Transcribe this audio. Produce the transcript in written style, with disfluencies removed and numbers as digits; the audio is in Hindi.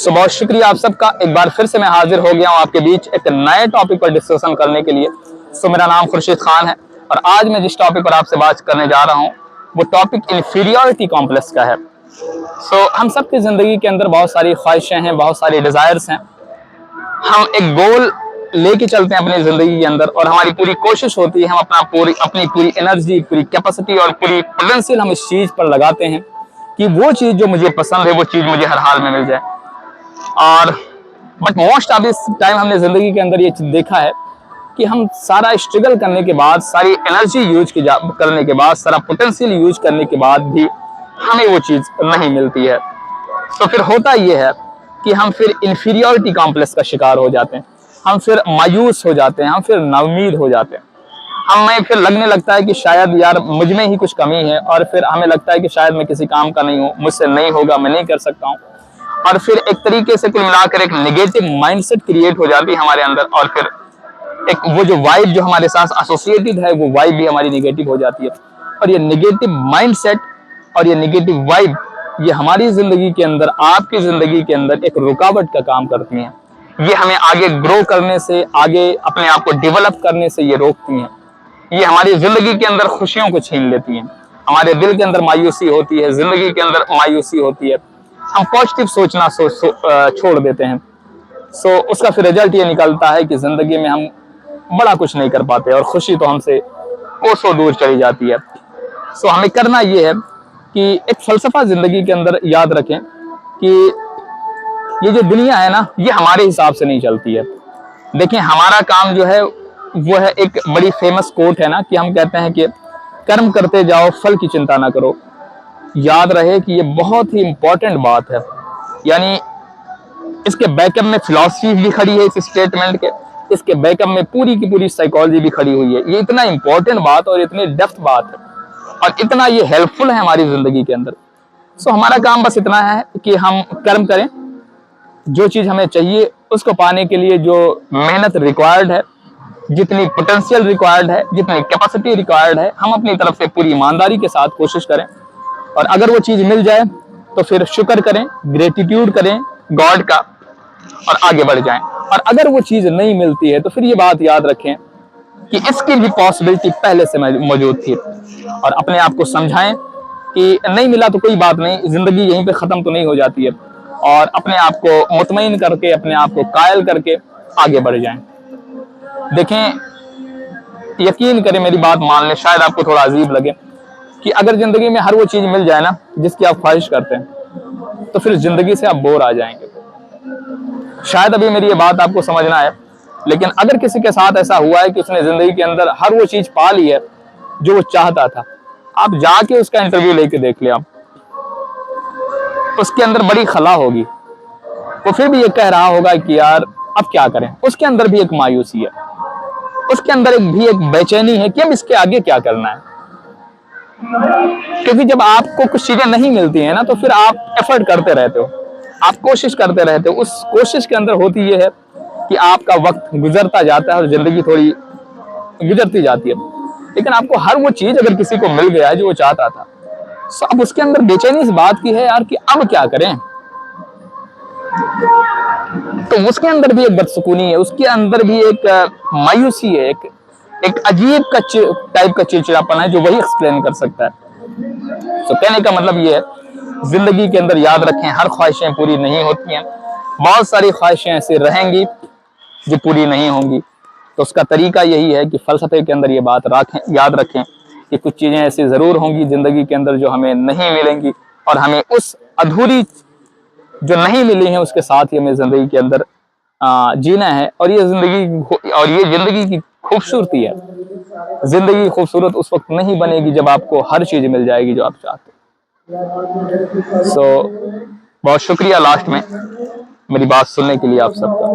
बहुत शुक्रिया आप सबका। एक बार फिर से मैं हाजिर हो गया हूँ आपके बीच एक नए टॉपिक पर डिस्कशन करने के लिए। मेरा नाम खुर्शीद खान है और आज मैं जिस टॉपिक पर आपसे बात करने जा रहा हूँ वो टॉपिक इन्फीरियरिटी कॉम्प्लेक्स का है। हम सबकी ज़िंदगी के अंदर बहुत सारी ख्वाहिशें हैं, बहुत सारी डिज़ायर्स हैं। हम एक गोल लेके चलते हैं अपनी ज़िंदगी के अंदर और हमारी पूरी कोशिश होती है, हम अपनी पूरी एनर्जी, पूरी कैपेसिटी और पूरी पोटेंशियल हम इस चीज़ पर लगाते हैं कि वो चीज़ जो मुझे पसंद है वो चीज़ मुझे हर हाल में मिल जाए। और but most of this time हमने ज़िंदगी के अंदर ये देखा है कि हम सारा स्ट्रगल करने के बाद, सारी एनर्जी यूज करने के बाद, सारा पोटेंशियल यूज करने के बाद भी हमें वो चीज़ नहीं मिलती है। तो फिर होता ये है कि हम फिर इन्फीरियरिटी कॉम्प्लेक्स का शिकार हो जाते हैं, हम फिर मायूस हो जाते हैं, हम फिर नाउमीद हो जाते हैं। हमें फिर लगने लगता है कि शायद यार मुझ में ही कुछ कमी है और फिर हमें लगता है कि शायद मैं किसी काम का नहीं हूँ, मुझसे नहीं होगा, मैं नहीं कर सकता हूँ। और फिर एक तरीके से कुल मिलाकर एक नेगेटिव माइंडसेट क्रिएट हो जाती है हमारे अंदर और फिर एक वो जो वाइब जो हमारे साथ एसोसिएटेड है वो वाइब भी हमारी नेगेटिव हो जाती है। और ये नेगेटिव माइंडसेट और ये नेगेटिव वाइब ये हमारी जिंदगी के अंदर, आपकी जिंदगी के अंदर एक रुकावट का काम करती हैं। ये हमें आगे ग्रो करने से, आगे अपने आप को डेवलप करने से ये रोकती हैं। ये हमारी जिंदगी के अंदर खुशियों को छीन लेती हैं। हमारे दिल के अंदर मायूसी होती है, जिंदगी के अंदर मायूसी होती है, हम पॉजिटिव सोचना छोड़ देते हैं। उसका फिर रिजल्ट ये निकलता है कि जिंदगी में हम बड़ा कुछ नहीं कर पाते और खुशी तो हमसे कोसों दूर चली जाती है। हमें करना ये है कि एक फलसफा जिंदगी के अंदर याद रखें कि ये जो दुनिया है ना, ये हमारे हिसाब से नहीं चलती है। देखिए, हमारा काम जो है वो है, एक बड़ी फेमस कोट है ना कि हम कहते हैं कि कर्म करते जाओ, फल की चिंता ना करो। याद रहे कि ये बहुत ही इंपॉर्टेंट बात है। यानी इसके बैकअप में फिलॉसफी भी खड़ी है इस स्टेटमेंट के, इसके बैकअप में पूरी की पूरी साइकोलॉजी भी खड़ी हुई है। ये इतना इंपॉर्टेंट बात और इतनी डेप्थ बात है और इतना ये हेल्पफुल है हमारी जिंदगी के अंदर। हमारा काम बस इतना है कि हम कर्म करें, जो चीज हमें चाहिए उसको पाने के लिए जो मेहनत रिक्वायर्ड है, जितनी पोटेंशियल रिक्वायर्ड है, जितनी कैपेसिटी रिक्वायर्ड है, हम अपनी तरफ से पूरी ईमानदारी के साथ कोशिश करें। और अगर वो चीज मिल जाए तो फिर शुक्र करें, ग्रेटिट्यूड करें गॉड का और आगे बढ़ जाएं। और अगर वो चीज नहीं मिलती है तो फिर ये बात याद रखें कि इसकी भी पॉसिबिलिटी पहले से मौजूद थी और अपने आप को समझाएं कि नहीं मिला तो कोई बात नहीं, जिंदगी यहीं पे खत्म तो नहीं हो जाती है। और अपने आप को मुतमईन करके, अपने आप को कायल करके आगे बढ़ जाएं। देखें, यकीन करें, मेरी बात मान लें, शायद आपको थोड़ा अजीब लगे कि अगर जिंदगी में हर वो चीज मिल जाए ना जिसकी आप ख्वाहिश करते हैं तो फिर जिंदगी से आप बोर आ जाएंगे। शायद अभी मेरी ये बात आपको समझना है, लेकिन अगर किसी के साथ ऐसा हुआ है कि उसने जिंदगी के अंदर हर वो चीज पा ली है जो वो चाहता था, आप जाके उसका इंटरव्यू लेके देख ले, आप उसके अंदर बड़ी खला होगी। वो फिर भी ये कह रहा होगा कि यार अब क्या करें। उसके अंदर भी एक मायूसी है, उसके अंदर भी एक बेचैनी है कि अब इसके आगे क्या करना है। क्योंकि जब आपको कुछ चीजें नहीं मिलती हैं ना तो फिर आप एफर्ट करते रहते हो, आप कोशिश करते रहते हो। उस कोशिश के अंदर होती ये है कि आपका वक्त गुजरता जाता है और जिंदगी थोड़ी गुजरती जाती है। लेकिन आपको हर वो चीज अगर किसी को मिल गया है जो वो चाहता था, तो अब उसके अंदर बेचैनी इस बात की है यार कि अब क्या करें। तो उसके अंदर भी एक बदसुकूनी है, उसके अंदर भी एक मायूसी है, एक अजीब का टाइप का चिड़चिड़ापन है जो वही एक्सप्लेन कर सकता है। कहने का मतलब ये है, जिंदगी के अंदर याद रखें, हर ख्वाहिशें पूरी नहीं होती हैं। बहुत सारी ख्वाहिशें ऐसी रहेंगी जो पूरी नहीं होंगी। तो उसका तरीका यही है कि फलसफे के अंदर ये बात याद रखें कि कुछ चीजें ऐसी जरूर होंगी जिंदगी के अंदर जो हमें नहीं मिलेंगी और हमें उस अधूरी जो नहीं मिली है उसके साथ ही हमें जिंदगी के अंदर जीना है। और ये जिंदगी की खूबसूरती है। जिंदगी खूबसूरत उस वक्त नहीं बनेगी जब आपको हर चीज मिल जाएगी जो आप चाहते हो। बहुत शुक्रिया लास्ट में मेरी बात सुनने के लिए आप सबका।